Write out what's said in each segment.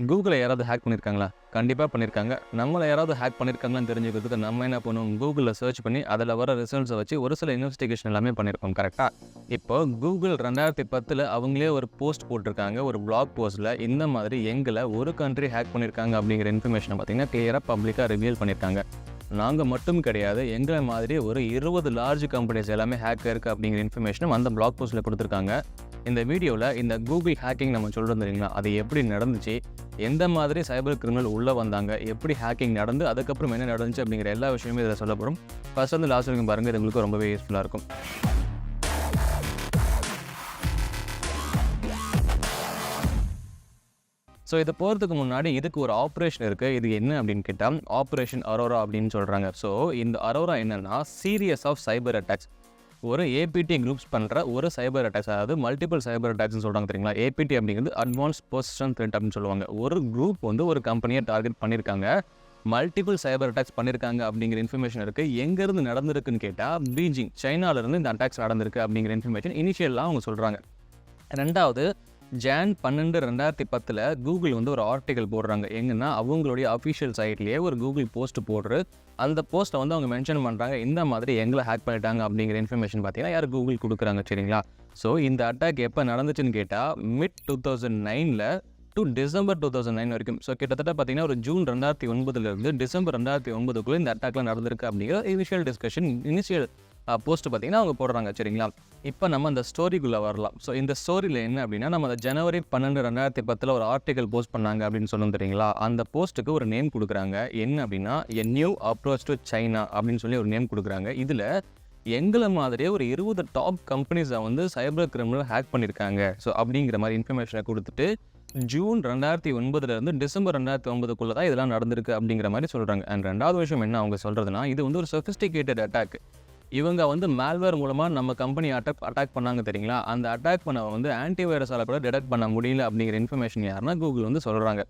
கூகுளை யாராவது ஹேக் பண்ணியிருக்காங்களா? கண்டிப்பாக பண்ணியிருக்காங்க. நம்மளை யாராவது ஹேக் பண்ணியிருக்காங்களான்னு தெரிஞ்சுக்கிறதுக்கு நம்ம என்ன பண்ணுவோம், கூகுளில் சர்ச் பண்ணி அதில் வர ரிசல்ட்ஸை வச்சு ஒரு சில இன்வெஸ்டிகேஷன் எல்லாமே பண்ணியிருக்கோம். கரெக்டாக? இப்போ கூகுள் 2010 அவங்களே ஒரு போஸ்ட் போட்டிருக்காங்க. ஒரு பிளாக் போஸ்ட்டில் இந்த மாதிரி எங்களை ஒரு கண்ட்ரி ஹேக் பண்ணியிருக்காங்க அப்படிங்கிற இன்ஃபர்மேஷனை பார்த்தீங்கன்னா கிளியராக பப்ளிக்காக ரிவீல் பண்ணியிருக்காங்க. நாங்கள் மட்டும் கிடையாது, எங்களை மாதிரி ஒரு 20 லார்ஜ் கம்பெனிஸ் எல்லாமே ஹேக் இருக்குது அப்படிங்கிற இன்ஃபர்மேஷனும் அந்த பிளாக் போஸ்ட்டில் கொடுத்துருக்காங்க. இந்த வீடியோவில் இந்த கூகுள் ஹேக்கிங் நம்ம சொல்கிறோம் தெரியுங்களா, அது எப்படி நடந்துச்சு, எந்த மாதிரி சைபர் கிரிமினல் உள்ளே வந்தாங்க, எப்படி ஹேக்கிங் நடந்து அதுக்கப்புறம் என்ன நடந்துச்சு அப்படிங்கிற எல்லா விஷயமே இதில் சொல்ல போகிறோம். ஃபர்ஸ்ட் வந்து லாஸ்ட் வரைக்கும் பாருங்கள், இது உங்களுக்கு ரொம்பவே யூஸ்ஃபுல்லாக இருக்கும். ஸோ இதை போகிறதுக்கு முன்னாடி இதுக்கு ஒரு ஆப்ரேஷன் இருக்குது. இது என்ன அப்படின்னு கேட்டால் ஆப்ரேஷன் அரோரா அப்படின்னு சொல்கிறாங்க. ஸோ இந்த அரோரா என்னென்னா சீரியஸ் ஆஃப் சைபர் அட்டாக்ஸ். ஒரு ஏபிடி குரூப்ஸ் பண்ணுற ஒரு சைபர் அட்டாக்ஸ், அதாவது மல்டிபிள் சைபர் அட்டாக்ஸ்னு சொல்கிறாங்க தெரியுங்களா. ஏபிடி அப்படிங்கிறது அட்வான்ஸ் பர்சன் த்ரெட் அப்படின்னு சொல்லுவாங்க. ஒரு குரூப் வந்து ஒரு கம்பெனியை டார்கெட் பண்ணியிருக்காங்க, மல்டிபிள் சைபர் அட்டாக்ஸ் பண்ணியிருக்காங்க அப்படிங்கிற இன்ஃபர்மேஷன் இருக்குது. எங்கேருந்து நடந்திருக்குன்னு கேட்டால் பீஜிங், சைனாவிலேருந்து இந்த அட்டாக்ஸ் நடந்திருக்கு அப்படிங்கிற இன்ஃபர்மேஷன் இனிஷியலாக அவங்க சொல்கிறாங்க. ரெண்டாவது, ஜான் 12, 2010 கூகுள் வந்து ஒரு ஆர்டிக்கல் போடுறாங்க. எங்கன்னா அவங்களுடைய அஃபிஷியல் சைட்லேயே ஒரு கூகுள் போஸ்ட் போடுற அந்த போஸ்ட்டை வந்து அவங்க மென்ஷன் பண்ணுறாங்க, இந்த மாதிரி எங்களை ஹேக் பண்ணிட்டாங்க அப்படிங்கிற இன்ஃபர்மேஷன் பார்த்தீங்கன்னா யார் கூகுள் கொடுக்குறாங்க. சரிங்களா? ஸோ இந்த அட்டாக் எப்போ நடந்துச்சுன்னு கேட்டால் mid-2009 டு டிசம்பர் 2009 வரைக்கும். ஸோ கிட்டத்தட்ட பார்த்தீங்கன்னா ஒரு ஜூன் 2009 டிசம்பர் 2009 இந்த அட்டாக்லாம் நடந்திருக்கு அப்படிங்கிற இனிஷியல் டிஸ்கஷன், இனிஷியல் போஸ்ட் பார்த்தீங்கன்னா அவங்க போடுறாங்க. சரிங்களா? இப்போ நம்ம அந்த ஸ்டோரிக்குள்ளே வரலாம். ஸோ இந்த ஸ்டோரியில் என்ன அப்படின்னா, நம்ம அந்த ஜனவரி 12, 2010 ஒரு ஆர்டிக்கல் போஸ்ட் பண்ணாங்க அப்படின்னு சொல்லணும் தெரியுங்களா. அந்த போஸ்ட்டுக்கு ஒரு நேம் கொடுக்குறாங்க. என்ன அப்படின்னா, a new approach to China அப்படின்னு சொல்லி ஒரு நேம் கொடுக்குறாங்க. இதில் எங்களை மாதிரியே ஒரு 20 டாப் கம்பெனிஸை வந்து சைபர் கிரிமினல் ஹேக் பண்ணியிருக்காங்க. ஸோ அப்படிங்கிற மாதிரி இன்ஃபர்மேஷனை கொடுத்துட்டு ஜூன் 2009 டிசம்பர் 2009 தான் இதெல்லாம் நடந்திருக்கு அப்படிங்கிற மாதிரி சொல்கிறாங்க. அண்ட் ரெண்டாவது விஷயம் என்ன அவங்க சொல்கிறதுனா, இது வந்து ஒரு சொஃபிஸ்டிகேட்டட் அட்டாக். இவங்க வந்து மால்வேர் மூலமாக நம்ம கம்பெனி அட்டாக் பண்ணாங்க தெரியுங்களா. அந்த அட்டாக் பண்ண வந்து ஆன்டிவைரஸால் கூட டிடெக்ட் பண்ண முடியல அப்படிங்கிற இன்ஃபர்மேஷன் யாருன்னா கூகுள் வந்து சொல்கிறாங்க.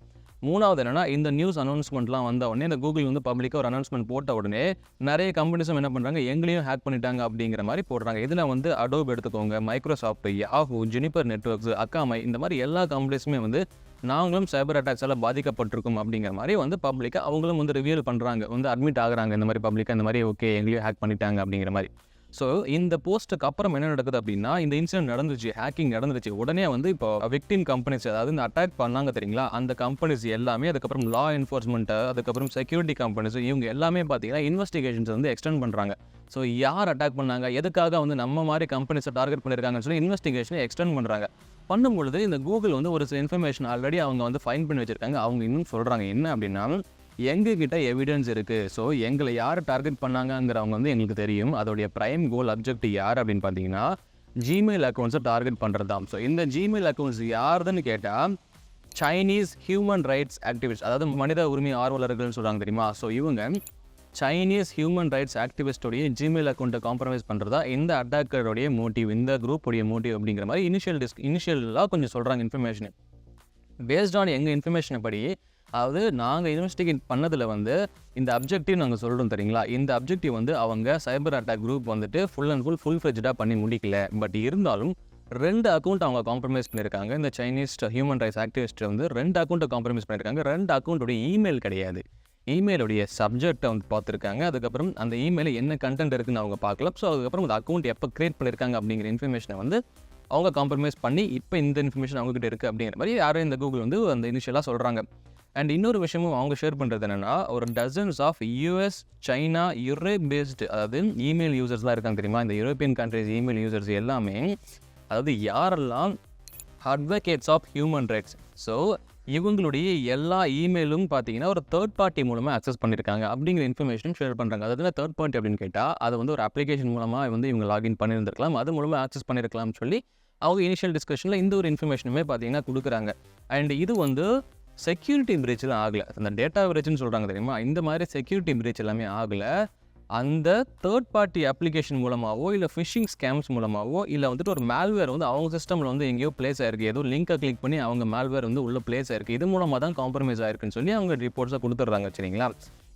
மூணாவது என்னன்னா, இந்த நியூஸ் அனௌன்ஸ்மெண்ட்லாம் வந்த உடனே இந்த கூகுள் வந்து பப்ளிக்காக ஒரு அனௌன்ஸ்மெண்ட் போட்ட உடனே நிறைய கம்பெனிஸும் என்ன பண்ணுறாங்க, எங்களையும் ஹேக் பண்ணிட்டாங்க அப்படிங்கிற மாதிரி போடுறாங்க. இதில் வந்து அடோப் எடுத்துக்கோங்க, மைக்ரோசாஃப்ட், யாஹூ, ஜுனிப்பர் நெட்வொர்க்ஸ், அக்காமை, இந்த மாதிரி எல்லா கம்பெனிஸுமே வந்து நாங்களும் சைபர் அட்டாக்ஸால் பாதிக்கப்பட்டிருக்கும் அப்படிங்கிற மாதிரி வந்து பப்ளிக்காக அவங்களும் வந்து ரிவியூல் பண்ணுறாங்க, வந்து அட்மிட் ஆகுறாங்க இந்த மாதிரி பப்ளிக்காக, இந்த மாதிரி ஓகே எங்களையும் ஹேக் பண்ணிட்டாங்க அப்படிங்கிற மாதிரி. ஸோ இந்த போஸ்ட்டுக்கு அப்புறம் என்ன நடக்குது அப்படின்னா, இந்த இன்சிடென்ட் நடந்துச்சு, ஹேக்கிங் நடந்துச்சு. உடனே வந்து இப்போ விக்டிம் கம்பெனிஸ், அதாவது இந்த அட்டாக் பண்ணாங்க தெரியுங்களா, அந்த கம்பெனிஸ் எல்லாமே, அதுக்கப்புறம் லா என்ஃபோர்ஸ்மெண்ட்டு, அதுக்கப்புறம் செக்யூரிட்டி கம்பெனிஸ், இவங்க எல்லாமே பார்த்தீங்கன்னா இன்வெஸ்டிகேஷன்ஸ் வந்து எக்ஸ்டெண்ட் பண்ணுறாங்க. ஸோ யார் அட்டாக் பண்ணாங்க, எதுக்காக வந்து நம்ம மாதிரி கம்பெனிஸை டார்கெட் பண்ணியிருக்காங்கன்னு சொல்லி இன்வெஸ்டிகேஷனை எக்ஸ்டெண்ட் பண்ணுறாங்க. பண்ணும்பொழுது இந்த கூகுள் வந்து ஒரு சில இன்ஃபர்மேஷன் ஆல்ரெடி அவங்க வந்து ஃபைன் பண்ணி வச்சுருக்காங்க. அவங்க இன்னும் சொல்கிறாங்க என்ன அப்படின்னா, எங்ககிட்ட எவிடன்ஸ் இருக்குது. ஸோ எங்களை யார் டார்கெட் பண்ணாங்கங்கிறவங்க வந்து எங்களுக்கு தெரியும். அதோடைய ப்ரைம் கோல் அப்ஜெக்டிவ் யார் அப்படின்னு பார்த்தீங்கன்னா, ஜிமெயில் அக்கௌண்ட்ஸை டார்கெட் பண்ணுறது தான். ஸோ இந்த ஜிமெயில் அக்கௌண்ட்ஸ் யாருன்னு கேட்டால் சைனீஸ் ஹியூமன் ரைட்ஸ் ஆக்டிவிஸ்ட், அதாவது மனித உரிமை ஆர்வலர்கள்னு சொல்கிறாங்க தெரியுமா. ஸோ இவங்க சைனீஸ் ஹியூமன் ரைட்ஸ் ஆக்டிவிஸ்டோடைய ஜிமெயில் அக்கௌண்ட்டை காம்ப்ரமைஸ் பண்ணுறதா இந்த அட்டாக்கருடைய மோட்டிவ், இந்த குரூப்புடைய மோட்டிவ் அப்படிங்கிற மாதிரி இனிஷியலாக கொஞ்சம் சொல்கிறாங்க இன்ஃபர்மேஷன். பேஸ்ட் ஆன் எங்கள் இன்ஃபர்மேஷனை படி, அதாவது நாங்கள் இன்வெஸ்டிகேட் பண்ணதில் வந்து இந்த அப்ஜெக்டிவ் நாங்கள் சொல்கிறோம் தெரியுங்களா, இந்த அப்ஜெக்டிவ் வந்து அவங்க சைபர் அட்டாக் குரூப் வந்துட்டு ஃபுல் ஃப்ளெஜ்டாக பண்ணி முடிக்கல. பட் இருந்தாலும் 2 அக்கௌண்ட் அவங்க காம்ப்ரமைஸ் பண்ணியிருக்காங்க. இந்த சைனீஸ் ஹியூமன் ரைட்ஸ் ஆக்டிவிஸ்ட் வந்து 2 அக்கௌண்ட்டை காம்ப்ரமைஸ் பண்ணியிருக்காங்க. 2 அக்கௌண்ட்டுடைய இமெயில் கிடையாது, இமெயிலுடைய சப்ஜெக்டை வந்து பார்த்துருக்காங்க. அதுக்கப்புறம் அந்த இமெயிலில் என்ன கண்டென்ட் இருக்குன்னு அவங்க பார்க்கலாம். ஸோ அதுக்கப்புறம் அந்த அக்கௌண்ட் எப்போ க்ரியேட் பண்ணியிருக்காங்க அப்படிங்கிற இன்ஃபர்மேஷனை வந்து அவங்க காம்ப்ரமைஸ் பண்ணி இப்போ இந்த இன்ஃபர்மேஷன் அவங்ககிட்ட இருக்குது அப்படிங்கிற மாதிரி யாரும் இந்த கூகுள் வந்து அந்த இனிஷியலாக சொல்கிறாங்க. அண்ட் இன்னொரு விஷயமும் அவங்க ஷேர் பண்ணுறது என்னென்னா, ஒரு dozens of US, China, Europe based, அதாவது இமெயில் யூசர்ஸ்லாம் இருக்காங்க தெரியுமா, இந்த யூரோப்பியன் கண்ட்ரிஸ் இமெயில் யூசர்ஸ் எல்லாமே, அதாவது யாரெல்லாம் advocates of human rights, so இவங்களுடைய எல்லா இமெயிலும் பார்த்தீங்கன்னா ஒரு தேர்ட் பார்ட்டி மூலமாக அக்சஸ் பண்ணியிருக்காங்க அப்படிங்கிற இன்ஃபர்மேஷன் ஷேர் பண்ணுறாங்க. அதாவது தேர்ட் பார்ட்டி அப்படின்னு கேட்டால் அது வந்து ஒரு அப்ளிகேஷன் மூலமாக வந்து இவங்க லாகின் பண்ணியிருந்திருக்கலாம், அது மூலமாக ஆக்சஸ் பண்ணியிருக்கலாம்னு சொல்லி அவங்க இனிஷியல் டிஸ்கஷனில் இந்த ஒரு இன்ஃபர்மேஷனுமே பார்த்தீங்கன்னா கொடுக்குறாங்க. அண்ட் இது வந்து செக்யூரிட்டி பிரீச்லாம் ஆகலை, அந்த டேட்டா பிரீச்னு சொல்கிறாங்க தெரியுமா, இந்த மாதிரி செக்யூரிட்டி பிரீச் எல்லாமே ஆகலை. அந்த தேர்ட் பார்ட்டி அப்ளிகேஷன் மூலமாகவோ இல்லை ஃபிஷிங் ஸ்கேம்ஸ் மூலமாகவோ இல்லை வந்துட்டு ஒரு மேல்வேர் வந்து அவங்க சிஸ்டமில் வந்து எங்கேயோ பிளேஸ் ஆயிருக்கு, ஏதோ லிங்கை கிளிக் பண்ணி அவங்க மேல்வேர் வந்து உள்ள பிளேஸ் ஆயிருக்கு, இது மூலமாக தான் காம்ப்ரமைஸ் ஆயிருக்குன்னு சொல்லி அவங்க ரிப்போர்ட்ஸை கொடுத்துட்றாங்க. சரிங்களா?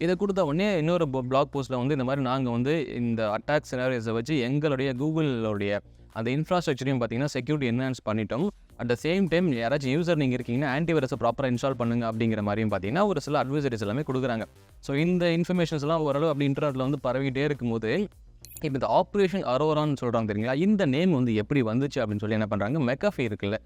இதை கொடுத்த உடனே இன்னொரு பிளாக் போஸ்ட்டில் வந்து இந்த மாதிரி நாங்கள் வந்து இந்த அட்டாக் சினாரியோஸை வச்சு எங்களுடைய கூகுளோடைய அந்த இன்ஃப்ராஸ்ட்ரக்சரையும் பார்த்தீங்கன்னா செக்யூரிட்டி என்ஹான்ஸ் பண்ணிட்டோம். அட் த சேம் டைம் யாராச்சும் யூசர் நீங்கள் இருக்கீங்கன்னா ஆன்டிவைரஸை ப்ராப்பராக இன்ஸ்டால் பண்ணுங்க அப்படிங்கிற மாதிரியும் பார்த்தீங்கன்னா ஒரு சில அட்வைசரிஸ் எல்லாமே கொடுக்குறாங்க. ஸோ இந்த இன்ஃபர்மேஷன்ஸ்லாம் ஓரளவு அப்படி இன்டர்நெட்டில் வந்து பரவிட்டே இருக்கும்போது இப்போ இந்த ஆப்ரேஷன் அரோரான்னு சொல்கிறாங்க தெரியுங்களா, இந்த நேம் வந்து எப்படி வந்துச்சு அப்படின்னு சொல்லி என்ன பண்ணுறாங்க, மெக்கஃபே இருக்குல்ல,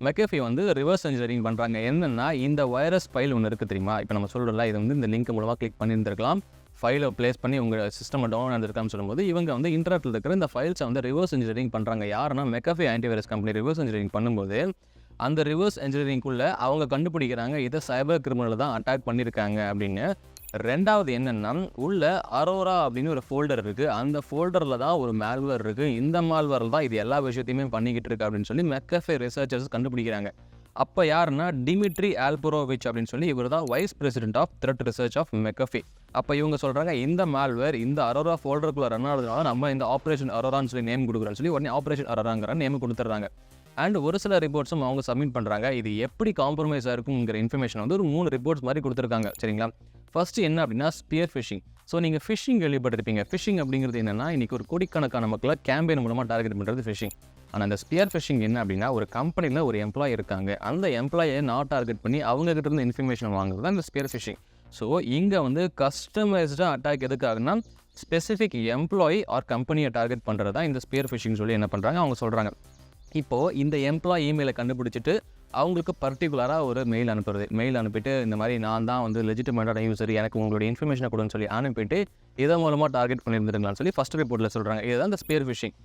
மெக்கஃபே வந்து ரிவர்ஸ் என்ஜினியரிங் பண்ணுறாங்க. என்னென்னா இந்த வைரஸ் ஃபைல் ஒன்று இருக்குது தெரியுமா, இப்போ நம்ம சொல்கிறோம்ல இது வந்து இந்த லிங்க் மூலமாக கிளிக் பண்ணியிருந்திருக்கலாம், ஃபைலை ப்ளேஸ் பண்ணி உங்கள் சிஸ்டமில் டவுன் ஆகிருக்கான்னு சொல்லும்போது இவங்க வந்து இன்டர்நெட்டில் இருக்கிற இந்த ஃபைல்ஸை வந்து ரிவர்ஸ் இன்ஜினியரிங் பண்ணுறாங்க. யாருன்னா McAfee antivirus company reverse engineering பண்ணும்போது அந்த ரிவர்ஸ் இன்ஜினியரிங்குள்ளே அவங்க கண்டுபிடிக்கிறாங்க இதை சைபர் கிரிமினல் தான் அட்டாக் பண்ணியிருக்காங்க அப்படின்னு. ரெண்டாவது என்னென்னா உள்ள அரோரா அப்படின்னு ஒரு ஃபோல்டர் இருக்குது, அந்த ஃபோல்டரில் தான் ஒரு மேல்வேர் இருக்குது, இந்த மேல்வேரில் தான் இது எல்லா விஷயத்தையுமே பண்ணிக்கிட்டு இருக்கு அப்படின்னு சொல்லி மெக்கஃபே ரிசர்ச்சர்ஸ் கண்டுபிடிக்கிறாங்க. அப்போ யாருன்னா டிமிட்ரி ஆல்பரோவிச் அப்படின்னு சொல்லி இவர் தான் vice president of threat research of McAfee. அப்போ இவங்க சொல்கிறாங்க இந்த மேல்வேர் இந்த அரோரா ஃபோல்டருக்குள்ளே ரன் ஆகிறதுனால நம்ம இந்த ஆப்ரேஷன் அரோரான்னு சொல்லி நேம் கொடுக்குறோன்னு சொல்லி உடனே ஆப்ரேஷன் அரோராங்கிற நேம் கொடுத்துட்றாங்க. அண்ட் ஒரு சில ரிப்போர்ட்ஸும் அவங்க சப்மிட் பண்ணுறாங்க. இது எப்படி காம்ப்ரமைஸ் ஆகிருக்குங்கிற இன்ஃபர்மேஷன் வந்து ஒரு 3 ரிப்போர்ட்ஸ் மாதிரி கொடுத்துருக்காங்க. சரிங்களா, ஃபஸ்ட்டு என்ன அப்படின்னா ஸ்பியர் ஃபிஷிங். ஸோ நீங்கள் ஃபிஷிங் கேள்விப்பட்டிருப்பீங்க. ஃபிஷிங் அப்படிங்கிறது என்னென்னா இன்றைக்கி ஒரு கோடிக்கணக்கான மக்களை கேம்பெயின் மூலமாக டார்கெட் பண்ணுறது ஃபிஷிங். ஆனால் அந்த ஸ்பியர் ஃபிஷிங் என்ன அப்படின்னா ஒரு கம்பெனியில் ஒரு எம்ப்ளாயி இருக்காங்க, அந்த எம்ப்ளாயை நான் டார்கெட் பண்ணி அவங்ககிட்ட இருந்து இன்ஃபர்மேஷன் வாங்குறது தான் இந்த ஸ்பியர் ஃபிஷிங். ஸோ இங்கே வந்து கஸ்டமைஸ்டாக அட்டாக் எதுக்காகனா ஸ்பெசிஃபிக் எம்ப்ளாயி ஆர் கம்பெனியை டார்கெட் பண்ணுறது தான் இந்த ஸ்பியர் ஃபிஷிங் சொல்லி என்ன பண்ணுறாங்க அவங்க சொல்கிறாங்க. இப்போது இந்த எம்ப்ளாயி இமெயிலை கண்டுபிடிச்சிட்டு அவங்களுக்கு பர்டிகுலராக ஒரு மெயில் அனுப்பிட்டு இந்த மாதிரி நான் தான் வந்து லெஜிட்டிமேட்டான யூசர், எனக்கு உங்களுடைய இன்ஃபர்மேஷனை கொடுன்னு சொல்லி அனுப்பிட்டு இதை மூலமாக டார்கெட் பண்ணியிருந்துருங்களான்னு சொல்லி ஃபஸ்ட் ரிப்போர்ட்டில் சொல்கிறாங்க. இதுதான் இந்த ஸ்பியர் ஃபிஷிங்.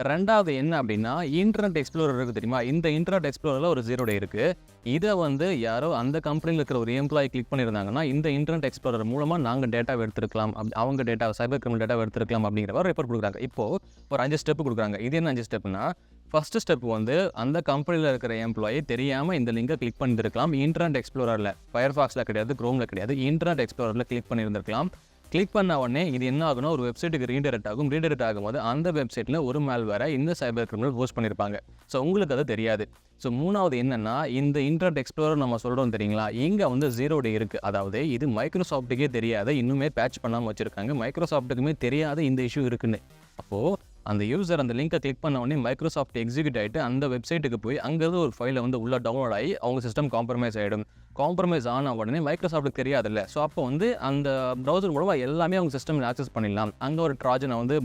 ரெண்டாவது என்ன அப்படின்னா இன்டர்நெட் எக்ஸ்ப்ளோரர் இருக்குது தெரியுமா, இந்த இன்டர்நெட் எக்ஸ்ப்ளோரரில் ஒரு 0 day இருக்குது. இதை வந்து யாரோ அந்த கம்பெனியில் இருக்கிற ஒரு எம்ப்ளாயி கிளிக் பண்ணியிருந்தாங்கன்னா இந்த இன்டர்நெட் எக்ஸ்ப்ளோரர் மூலமாக நாங்கள் டேட்டாவை எடுத்துருக்கலாம், அவங்க டேட்டா சைபர் கிரிமினல் டேட்டாவை எடுத்துருக்கலாம் அப்படிங்கிற மாதிரி ரிப்போர்ட் கொடுக்குறாங்க. இப்போது ஒரு 5 ஸ்டெப் கொடுக்குறாங்க. இது என்ன 5 ஸ்டெப்னா, ஃபஸ்ட்டு ஸ்டெப் வந்து அந்த கம்பெனியில் இருக்கிற எம்ப்ளாயி தெரியாமல் இந்த லிங்கை கிளிக் பண்ணியிருக்கலாம். இன்டர்நெட் எக்ஸ்ப்ளோரரில் ஃபயர்ஃபாக்ஸில் கிடையாது, க்ரோமில் கிடையாது, இன்டர்நெட் எக்ஸ்ப்ளோரரில் கிளிக் பண்ணியிருந்திருக்கலாம். கிளிக் பண்ண உடனே இது என்ன ஆகுனா ஒரு வெப்சைட்டுக்கு ரீடைரக்ட் ஆகும். ரீடைரக்ட் ஆகும்போது அந்த வெப்சைட்டில் ஒரு மேல்வேரை இந்த சைபர் கிரிமினல் போஸ்ட் பண்ணியிருப்பாங்க. ஸோ உங்களுக்கு அது தெரியாது. ஸோ மூணாவது என்னென்னா இந்த இன்டர்நெட் எக்ஸ்ப்ளோரர் நம்ம சொல்கிறோம் தெரியுங்களா, இங்கே வந்து 0 day இருக்குது. அதாவது இது மைக்ரோசாஃப்ட்டுக்கே தெரியாத, இன்னுமே பேட்ச் பண்ணாமல் வச்சுருக்காங்க, மைக்ரோசாஃப்ட்டுக்குமே தெரியாத இந்த இஷ்யூ இருக்குன்னு. அப்போது அந்த யூசர் அந்த லிங்கை கிளிக் பண்ண உடனே மைக்ரோசாஃப்ட் எக்ஸிக்யூட் ஆகிட்டு அந்த வெப்சைட்டுக்கு போய் அங்கேருந்து ஒரு ஃபைலை வந்து உள்ள டவுன்லோட் ஆகி அவங்க சிஸ்டம் காம்ப்ரமைஸ் ஆகிடும். காம்ப்ரமைஸ் ஆன உடனே மைக்ரோசாஃப்ட்டுக்கு தெரியாதுல்ல. ஸோ அப்போ வந்து அந்த ப்ரௌசர் மூலமாக எல்லாமே அவங்க சிஸ்டமில் ஆக்சஸ் பண்ணிடலாம். அங்கே ஒரு ட்ராஜனை வந்து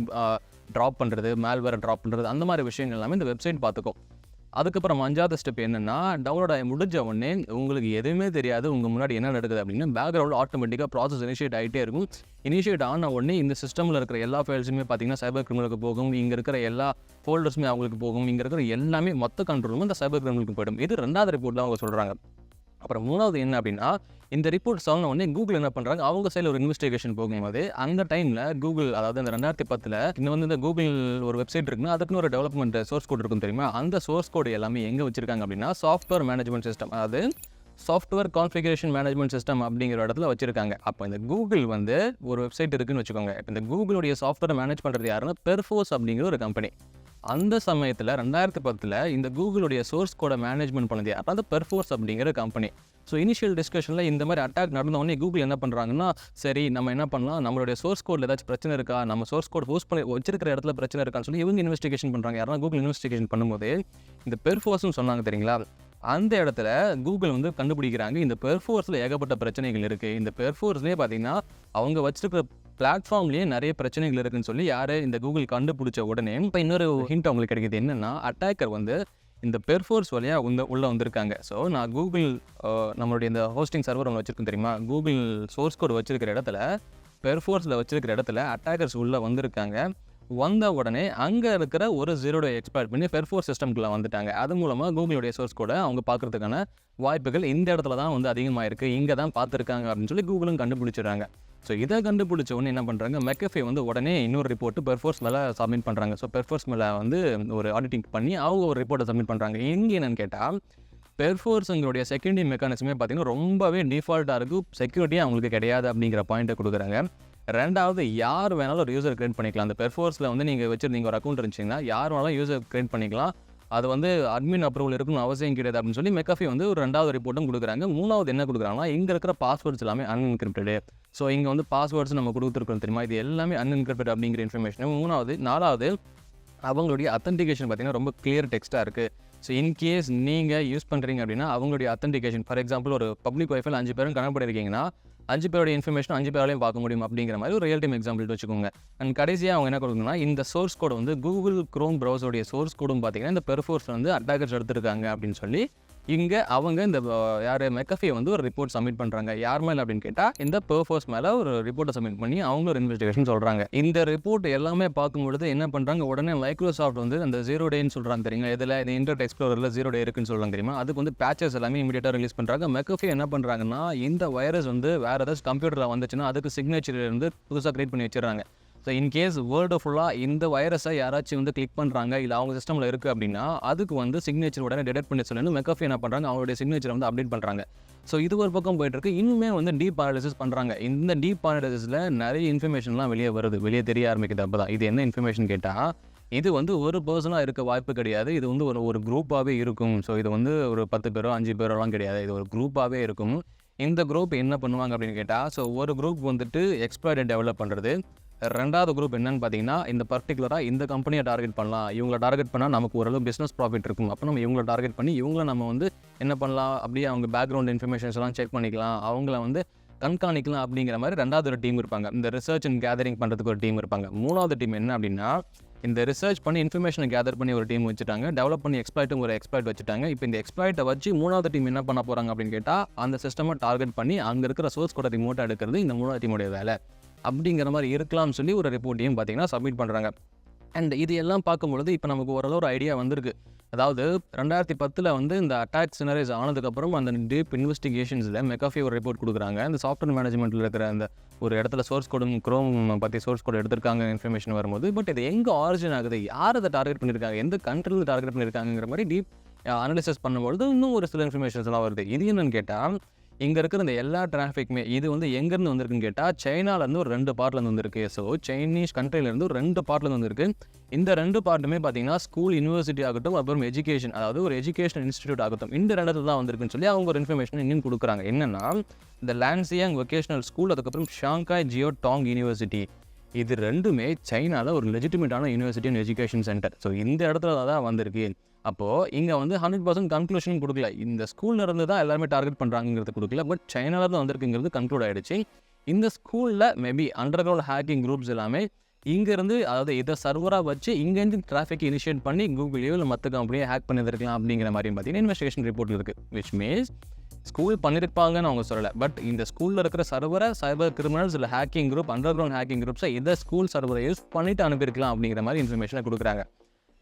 ட்ராப் பண்ணுறது, மேல்வேரை ட்ராப் பண்ணுறது, அந்த மாதிரி விஷயங்கள் எல்லாமே இந்த வெப்சைட் பார்த்துக்கும். அதுக்கப்புறம் 5வது ஸ்டெப் என்னென்னா டவுன்லோட் ஆகி முடிஞ்ச உடனே உங்களுக்கு எதுவுமே தெரியாது உங்கள் முன்னாடி என்ன நடக்குது அப்படின்னு பேக்ரவுண்டில் ஆட்டோமேட்டிக்காக ப்ராசஸ் இனிஷியேட் ஆகிட்டே இருக்கும். இனிஷியேட் ஆன உடனே இந்த சிஸ்டமில் இருக்கிற எல்லா ஃபைல்ஸுமே பார்த்தீங்கன்னா சைபர் கிரிமினலுக்கு போகும், இங்கே இருக்கிற எல்லா ஃபோல்டர்ஸுமே அவங்களுக்கு போகும், இங்கே இருக்கிற எல்லாமே மொத்த கண்ட்ரோலும் இந்த சைபர் கிரிமினலுக்கு போய்டும். இது 2வது ரிப்போர்ட்டில் அவங்க சொல்கிறாங்க. அப்புறம் 3வது என்ன அப்படின்னா இந்த ரிப்போர்ட் சொன்ன உடனே கூகுள் என்ன பண்ணுறாங்க, அவங்க சைடில் ஒரு இன்வெஸ்டிகேஷன் போகும்போது அந்த டைமில் கூகுள், அதாவது இந்த 2010 இன்னும் வந்து இந்த கூகுள் ஒரு வெப்சைட் இருக்குன்னா அதுக்குன்னு ஒரு டெவலப்மெண்ட் சோர்ஸ் கோட் இருக்கும் தெரியுமா, அந்த சோர்ஸ் கோடு எல்லாமே எங்கே வச்சிருக்காங்க அப்படின்னா சாஃப்ட்வேர் மேனேஜ்மெண்ட் சிஸ்டம், அதாவது சாஃப்ட்வேர் கான்ஃபிகரேஷன் மேனேஜ்மெண்ட் சிஸ்டம் அப்படிங்கிற இடத்துல வச்சிருக்காங்க. அப்போ இந்த கூகுள் வந்து ஒரு வெப்சைட் இருக்குன்னு வச்சுக்கோங்க. இப்போ இந்த கூகுளுடைய சாஃப்ட்வேர் மேனேஜ் பண்ணுறது யாருன்னா பெர்ஃபோர்ஸ் அப்படிங்கிற ஒரு கம்பெனி. அந்த சமயத்தில் 2010 இந்த கூகுளுடைய சோர்ஸ் கோடை மேனேஜ்மெண்ட் பண்ணது யார், அது பெர்ஃபோர்ஸ் அப்படிங்கிற கம்பெனி. ஸோ இனிஷியல் டிஸ்கஷனில் இந்த மாதிரி அட்டாக் நடந்தவொடனே கூகுள் என்ன பண்ணுறாங்கன்னா, சரி நம்ம என்ன பண்ணலாம், நம்மளுடைய சோர்ஸ் கோடில் ஏதாச்சும் பிரச்சனை இருக்கா, நம்ம சோர்ஸ் கோட் ஹோஸ்ட் பண்ணி வச்சிருக்கிற இடத்துல பிரச்சனை இருக்கான்னு சொல்லி இவங்க இன்வெஸ்டிகேஷன் பண்ணுறாங்க. யாரா கூகுள் இன்வெஸ்டிகேஷன் பண்ணும்போது இந்த பெர்ஃபோர்ஸ்னு சொன்னாங்க தெரியுங்களா, அந்த இடத்துல கூகுள் வந்து கண்டுபிடிக்கிறாங்க இந்த பெர்ஃபோர்ஸில் ஏகப்பட்ட பிரச்சனைகள் இருக்குது. இந்த பெர்ஃபோர்ஸ்லேயே பார்த்தீங்கன்னா அவங்க வச்சிருக்கிற பிளாட்ஃபார்ம்லேயே நிறைய பிரச்சனைகள் இருக்குன்னு சொல்லி யார் இந்த கூகுள் கண்டுபிடிச்ச உடனே இப்போ இன்னொரு ஹிண்ட் அவங்களுக்கு கிடைக்கிது. என்னென்னா அட்டாக்கர் வந்து இந்த பெர்ஃபோர்ஸ் வழியாக உள்ளே வந்திருக்காங்க. ஸோ நான் கூகுள் நம்மளுடைய இந்த ஹோஸ்டிங் சர்வர் ஒன்று வச்சுருக்கோம் தெரியுமா, கூகுள் சோர்ஸ் கோடு வச்சிருக்கிற இடத்துல பெர்ஃபோர்ஸில் வச்சிருக்கிற இடத்துல அட்டாக்கர்ஸ் உள்ளே வந்திருக்காங்க. வந்த உடனே அங்கே இருக்கிற ஒரு 0 day எக்ஸ்பேர்ட் பண்ணி பெர்ஃபோர்ஸ் சிஸ்டம்குள்ளே வந்துட்டாங்க. அது மூலமாக கூகுளுடைய சோர்ஸ் கோடை அவங்க பார்க்குறதுக்கான வாய்ப்புகள் இந்த இடத்துல தான் வந்து அதிகமாக இருக்குது, இங்கே தான் பார்த்துருக்காங்க அப்படின்னு சொல்லி கூகுளும் கண்டுபிடிச்சிடுறாங்க. ஸோ இதை கண்டுபிடிச்ச உடனே என்ன பண்ணுறாங்க, மெக்கஃபே வந்து உடனே இன்னொரு ரிப்போர்ட்டு பெர்ஃபோர்ஸ் மேலே சப்மிட் பண்ணுறாங்க. ஸோ பெர்ஃபோர்ஸ் மேலே வந்து ஒரு ஆடிட்டிங் பண்ணி அவங்க ஒரு ரிப்போர்ட்டை சப்மிட் பண்ணுறாங்க. எங்கே என்னென்னு கேட்டால் பெர்ஃபோர்ஸுங்களுடைய செக்யூரிட்டி மெக்கானிசமே பார்த்திங்கன்னா ரொம்பவே டிஃபால்ட்டாக இருக்குது, செக்யூரிட்டியாக அவங்களுக்கு கிடையாது அப்படிங்கிற பாயிண்ட்டை கொடுக்குறாங்க. ரெண்டாவது யார் வேணாலும் ஒரு யூசர் கிரியேட் பண்ணிக்கலாம். அந்த பெர்ஃபோர்ஸில் வந்து நீங்கள் வச்சுருந்தீங்க ஒரு அக்கௌண்ட் இருந்துச்சிங்கன்னா யார் வேணாலும் யூசர் கிரியேட் பண்ணிக்கலாம், அது வந்து அட்மின் அப்ரூவல் இருக்குன்னு அவசியம் கிடையாது அப்படின்னு சொல்லி மெக்கஃபே வந்து ஒரு 2வது ரிப்போர்ட்டும் கொடுக்குறாங்க. 3வது என்ன கொடுக்குறாங்கன்னா இங்கே இருக்கிற பாஸ்வேர்ட்ஸ் எல்லாமே அன்என்கிரிப்டடு. ஸோ இங்கே வந்து பாஸ்வேர்ட்ஸ் நம்ம கொடுத்துருக்கோம் தெரியுமா, இது எல்லாமே அன்என்கிரிப்டட் அப்படிங்கிற இன்ஃபர்மேஷன். 3வது 4வது அவங்களுடைய அத்தன்டிகேஷன் பார்த்திங்கன்னா ரொம்ப கிளியர் டெக்ஸ்ட்டாக இருக்குது. ஸோ இன்கேஸ் நீங்கள் யூஸ் பண்ணுறீங்க அப்படின்னா அவங்களுடைய அத்தன்டிகேஷன், ஃபார் எக்ஸாம்பிள் ஒரு பப்ளிக் வைஃபைல 5 பேரும் கனெக்ட் பண்ணியிருக்கீங்கன்னா 5 பேரோட இன்ஃபர்மேஷன் 5 பேராலையும் பார்க்க முடியும் அப்படிங்கிற மாதிரி ஒரு ரியல் டைம் எக்ஸாம்பிள் வச்சுக்கோங்க. அண்ட் கடைசியாக அவங்க என்ன கொடுக்கணும்னா இந்த சோர்ஸ் கோட் வந்து கூகுள் க்ரோம் ப்ரௌசருடைய சோர்ஸ் கோடும் பார்த்தீங்கன்னா இந்த பெர்ஃபோர்ஸ் வந்து அட்டாக்கர்ஸ் எடுத்திருக்காங்க அப்படின்னு சொல்லி இங்கே அவங்க இந்த யார் மெக்கஃபியை வந்து ஒரு ரிப்போர்ட் சப்மிட் பண்ணுறாங்க. யார் மேலே அப்படின்னு கேட்டால் இந்த பெர்ஃபோர்ஸ் மேலே ஒரு ரிப்போர்ட்டை சப்மிட் பண்ணி அவங்க ஒரு இன்வெஸ்டிகேஷன் சொல்கிறாங்க. இந்த ரிப்போர்ட் எல்லாமே பார்க்கும்பொழுது என்ன பண்ணுறாங்க, உடனே மைக்ரோசாஃப்ட் வந்து அந்த 0 டேன்னு சொல்கிறாங்க தெரியுங்க. இதில் இந்த இன்டர்நெட் எக்ஸ்ப்ளோரரில் 0 டே இருக்குன்னு சொல்கிறாங்க தெரியுமா, அதுக்கு வந்து பேச்சஸ் எல்லாமே இமீடியட்டாக ரிலீஸ் பண்ணுறாங்க. மெக்கஃபி என்ன பண்ணுறாங்கன்னா இந்த வைரஸ் வந்து வேறு ஏதாச்சும் கம்ப்யூட்டரில் வந்துச்சுன்னா அதுக்கு சிக்னேச்சர் இருந்து புதுசாக க்ரியேட் பண்ணி வச்சிடறாங்க. ஸோ இன்கேஸ் வேர்ல்டு ஃபுல்லாக இந்த வைரஸை யாராச்சும் வந்து கிளிக் பண்ணுறாங்க இல்லை அவங்க சிஸ்டமில் இருக்குது அப்படின்னா அதுக்கு வந்து சிக்னேச்சர் உடனே டிடெக்ட் பண்ணி சொல்லணும். மெக்கஃபி என்ன பண்ணுறாங்க, அவங்களுடைய சிக்னேச்சரை வந்து அப்டேட் பண்ணுறாங்க. ஸோ இது ஒரு பக்கம் போயிட்டுருக்கு. இன்னுமே வந்து டீப் அனாலிசிஸ் பண்ணுறாங்க. இந்த டீப் அனாலிசிஸில் நிறைய இன்ஃபர்மேஷன்லாம் வெளியே தெரிய ஆரம்பிக்குது. அப்போ தான் இது என்ன இன்ஃபர்மேஷன் கேட்டால் இது வந்து ஒரு பர்சனாக இருக்க வாய்ப்பு கிடையாது. இது வந்து ஒரு குரூப்பாகவே இருக்கும். ஸோ இது வந்து ஒரு 10 பேரோ 5 பேரோலாம் கிடையாது. இது ஒரு குரூப்பாகவே இருக்கும். இந்த குரூப் என்ன பண்ணுவாங்க அப்படின்னு கேட்டால், ஸோ ஒரு குரூப் வந்துட்டு எக்ஸ்ப்ளாய்ட் டெவலப் பண்ணுறது. ரெண்டாவது குரூப் என்னன்னு பார்த்தீங்கன்னா இந்த பர்டிகுலராக இந்த கம்பெனியை டார்கெட் பண்ணலாம். இவங்களை டார்கெட் பண்ணால் நமக்கு ஓரளவு பிஸ்னஸ் ப்ராஃபிட் இருக்கும். அப்போ நம்ம இவங்களை டார்கெட் பண்ணி இவங்களை நம்ம வந்து என்ன பண்ணலாம், அப்படியே அவங்க பேக்ரவுண்ட் இன்ஃபர்மேஷன்ஸ் எல்லாம் செக் பண்ணிக்கலாம், அவங்கள வந்து கண்காணிக்கலாம் அப்படிங்கிற மாதிரி ரெண்டாவது ஒரு டீம் இருப்பாங்க. இந்த ரிசர்ச் அண்ட் கேதரிங் பண்ணுறதுக்கு ஒரு டீம் இருப்பாங்க. மூணாவது டீம் என்ன அப்படின்னா இந்த ரிசர்ச் பண்ணி இன்ஃபர்மேஷனை கேதர் பண்ணி ஒரு டீம் வச்சுட்டாங்க. டெவலப் பண்ணி எக்ஸ்ப்ளாய்ட்டும் ஒரு எக்ஸ்ப்ளாய்ட் வச்சுட்டாங்க. இப்போ இந்த எக்ஸ்ப்ளாய்ட்டை வச்சு மூணாவது டீம் என்ன பண்ண போகிறாங்க அப்படின்னு கேட்டால் அந்த சிஸ்டமை டார்கெட் பண்ணி அங்கே இருக்கிற சோர்ஸ் கோட ரிமோட்டாக எடுக்கிறது இந்த மூணாவது டீமுடைய வேலை அப்படிங்கிற மாதிரி இருக்கலாம்னு சொல்லி ஒரு ரிப்போர்ட்டையும் பார்த்தீங்கன்னா சப்மிட் பண்ணுறாங்க. அண்ட் இது எல்லாம் பார்க்கும்பொழுது இப்போ நமக்கு ஓரளவு ஒரு ஐடியா வந்திருக்கு. அதாவது 2010 வந்து இந்த அட்டாக் சினரைஸ் ஆனதுக்கப்புறம் அந்த டீப் இன்வெஸ்டிகேஷன்ஸில் மெக்கஃபி ஒரு ரிப்போர்ட் கொடுக்குறாங்க. இந்த சாஃப்ட்வேர் மேனேஜ்மெண்ட்டில் இருக்கிற அந்த ஒரு இடத்துல சோர்ஸ் கோடும் க்ரோம் பற்றி சோர்ஸ் கோட் எடுத்திருக்காங்க இன்ஃபர்மேஷன் வரும்போது, பட் இது எங்கே ஆரிஜின் ஆகுது, யார் அதை டார்கெட் பண்ணியிருக்காங்க, எந்த கண்ட்ரியில் டார்கெட் பண்ணியிருக்காங்கிற மாதிரி டீப் அனலிசிஸ் பண்ணும்பொழுது இன்னும் ஒரு சில இன்ஃபர்மேஷன்ஸ்லாம் வருது. இது என்னன்னு கேட்டால் இங்கே இருக்கிற இந்த எல்லா டிராஃபிக்குமே இது வந்து எங்கேருந்து வந்திருக்குன்னு கேட்டால் சைனாலேருந்து ஒரு 2 பார்ட்லேருந்து வந்திருக்கு. ஸோ சைனீஸ் கண்ட்ரிலேருந்து ஒரு 2 பார்ட்லேருந்து வந்திருக்கு. இந்த 2 பார்ட்டுமே பார்த்தீங்கன்னா ஸ்கூல், யூனிவர்சிட்டி ஆகட்டும், அப்புறம் எஜுகேஷன், அதாவது ஒரு எஜுகேஷன் இன்ஸ்டிடியூட் ஆகட்டும், இந்த 2 தான் வந்திருக்குன்னு சொல்லி அவங்க ஒரு இன்ஃபர்மேஷன் இன்னும் கொடுக்குறாங்க. என்னென்னா இந்த லான்சியாங் வொகேஷனல் ஸ்கூல், அதுக்கப்புறம் ஷாங்காய் ஜியோ டாங் யூனிவர்சிட்டி, இது 2மே சைனாவில் ஒரு லெஜிட்டிமேட்டான university and education center. So இந்த இடத்துல தான் வந்திருக்கு. அப்போது இங்கே வந்து 100% கன்க்ளூஷன் கொடுக்கல. இந்த ஸ்கூலில் இருந்து தான் எல்லாருமே டார்கெட் பண்ணுறாங்கிறது கொடுக்கல, பட் சைனாவில் தான் வந்திருக்குங்கிறது கன்க்ளூட் ஆகிடுச்சு. இந்த ஸ்கூலில் maybe under ground hacking groups எல்லாமே இங்கேருந்து, அதாவது இதை சர்வராக வச்சு இங்கேருந்து டிராஃபிக் இனிஷியேட் பண்ணி கூகுளையோ இல்லை மற்ற கம்பெனியோ ஹேக் பண்ணியிருக்கலாம் அப்படிங்கிற மாதிரி பார்த்தீங்கன்னா இன்வெஸ்டிகேஷன் ரிப்போர்ட் இருக்குது. விச் மீன்ஸ் ஸ்கூல் பண்ணியிருப்பாங்கன்னு அவங்க சொல்லலை, பட் இந்த ஸ்கூலில் இருக்கிற சர்வரை சைபர் கிரிமினல்ஸ் இல்லை hacking group, underground hacking குரூப்ஸை இதை ஸ்கூல் சர்வரை யூஸ் பண்ணிவிட்டு அனுப்பியிருக்கலாம் அப்படிங்கிற மாதிரி இன்ஃபர்மேஷனை கொடுக்குறாங்க.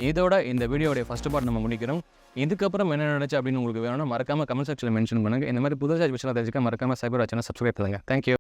இதோட இந்த வீடியோடைய ஃபர்ஸ்ட் பார்ட் நம்ம முடிக்கிறோம். இதுக்கப்புறம் என்ன நினச்சி அப்படின்னு உங்களுக்கு வேணும்னா மறக்காமல் கமெண்ட் செக்ஷனில் மென்ஷன் பண்ணுங்கள். இந்த மாதிரி புதுசாக விஷயம் தெரிஞ்சுக்க மறக்காமல் சைபர் வாட்சனை சப்ஸ்கிரைப் பண்ணுங்கள். தேங்க்யூ.